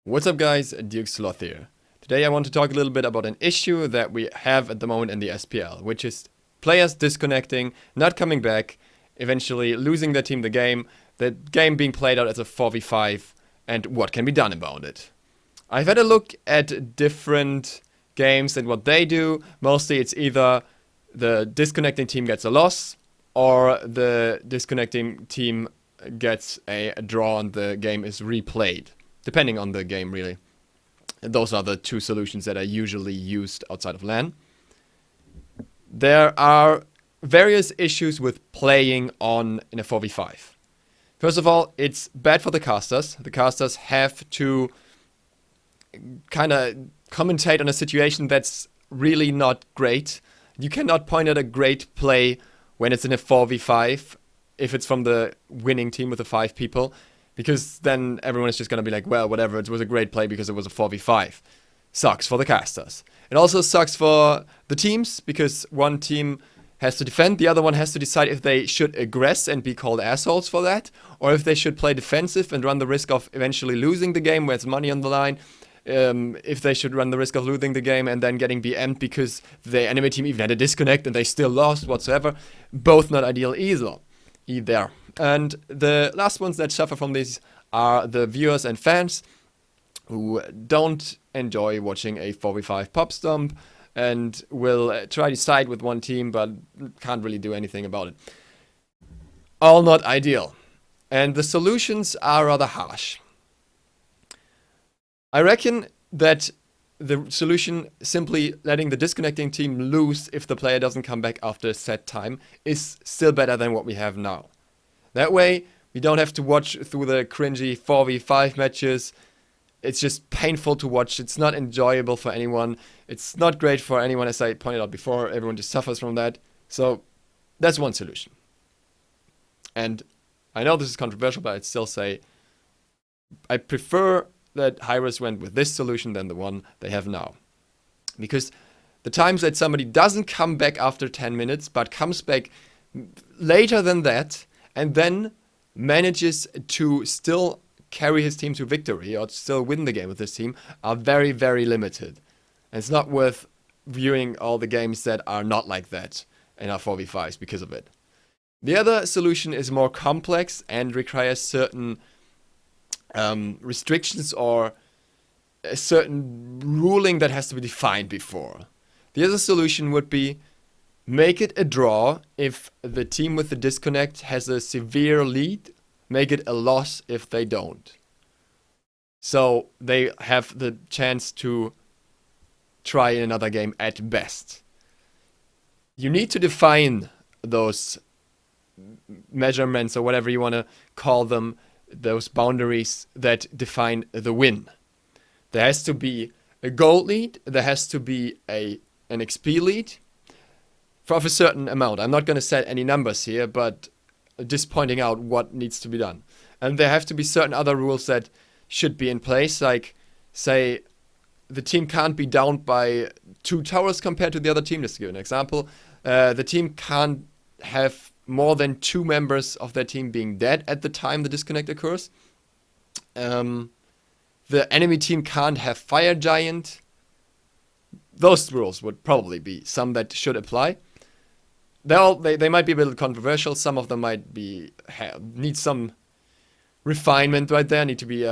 What's up guys, Duke Sloth here. Today I want to talk a little bit about an issue that we have at the moment in the SPL, which is players disconnecting, not coming back, eventually losing their team the game being played out as a 4v5, and what can be done about it. I've had a look at different games and what they do. Mostly it's either the disconnecting team gets a loss, or the disconnecting team gets a draw and the game is replayed. Depending on the game, really. Those are the two solutions that are usually used outside of LAN. There are various issues with playing in a 4v5. First of all, it's bad for the casters. The casters have to kind of commentate on a situation that's really not great. You cannot point at a great play when it's in a 4v5 if it's from the winning team with the 5 people. Because then everyone is just going to be like, well, whatever, it was a great play because it was a 4v5. Sucks for the casters. It also sucks for the teams, because one team has to defend, the other one has to decide if they should aggress and be called assholes for that, or if they should play defensive and run the risk of eventually losing the game where it's money on the line, if they should run the risk of losing the game and then getting BM'd because the enemy team even had a disconnect and they still lost whatsoever. Both not ideal either. And the last ones that suffer from this are the viewers and fans who don't enjoy watching a 4v5 pop stomp and will try to side with one team but can't really do anything about it. All not ideal. And the solutions are rather harsh. I reckon that the solution, simply letting the disconnecting team lose if the player doesn't come back after a set time, is still better than what we have now. That way, we don't have to watch through the cringy 4v5 matches. It's just painful to watch. It's not enjoyable for anyone. It's not great for anyone, as I pointed out before. Everyone just suffers from that. So, that's one solution. And I know this is controversial, but I'd still say I prefer that Hi-Rez went with this solution than the one they have now. Because the times that somebody doesn't come back after 10 minutes, but comes back later than that, and then manages to still carry his team to victory or to still win the game with his team, are very, very limited. And it's not worth viewing all the games that are not like that in our 4v5s because of it. The other solution is more complex and requires certain restrictions or a certain ruling that has to be defined before. The other solution would be make it a draw if the team with the disconnect has a severe lead. Make it a loss if they don't. So they have the chance to try another game at best. You need to define those measurements or whatever you want to call them, those boundaries that define the win. There has to be a gold lead, there has to be an XP lead, of a certain amount. I'm not going to set any numbers here, but just pointing out what needs to be done. And there have to be certain other rules that should be in place, like, say, the team can't be down by 2 towers compared to the other team. Just to give an example, the team can't have more than 2 members of their team being dead at the time the disconnect occurs. The enemy team can't have Fire Giant. Those rules would probably be some that should apply. They might be a little controversial. Some of them might be need some refinement right there. Need to be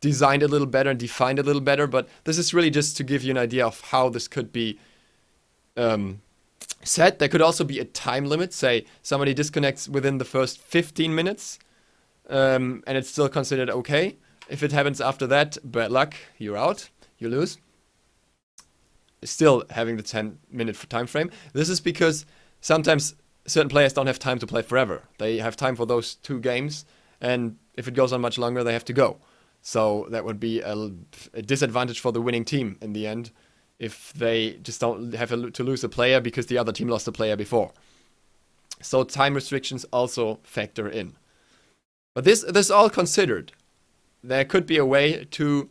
designed a little better and defined a little better. But this is really just to give you an idea of how this could be set. There could also be a time limit. Say somebody disconnects within the first 15 minutes, and it's still considered okay. If it happens after that, bad luck. You're out. You lose. Still having the 10-minute time frame. This is because sometimes certain players don't have time to play forever. They have time for those 2 games, and if it goes on much longer, they have to go. So that would be a disadvantage for the winning team in the end, if they just don't have to lose a player because the other team lost a player before. So time restrictions also factor in. But this all considered, there could be a way to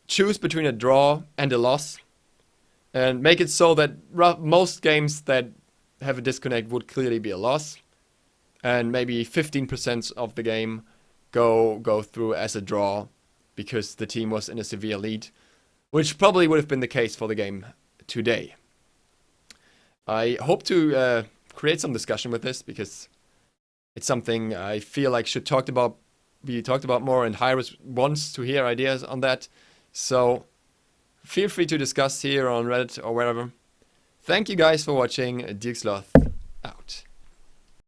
choose between a draw and a loss, and make it so that most games that have a disconnect would clearly be a loss, and maybe 15% of the game go through as a draw, because the team was in a severe lead, which probably would have been the case for the game today. I hope to create some discussion with this, because it's something I feel like should be talked about more, and Hyros wants to hear ideas on that. So feel free to discuss here on Reddit or wherever. Thank you guys for watching. Dirksloth out.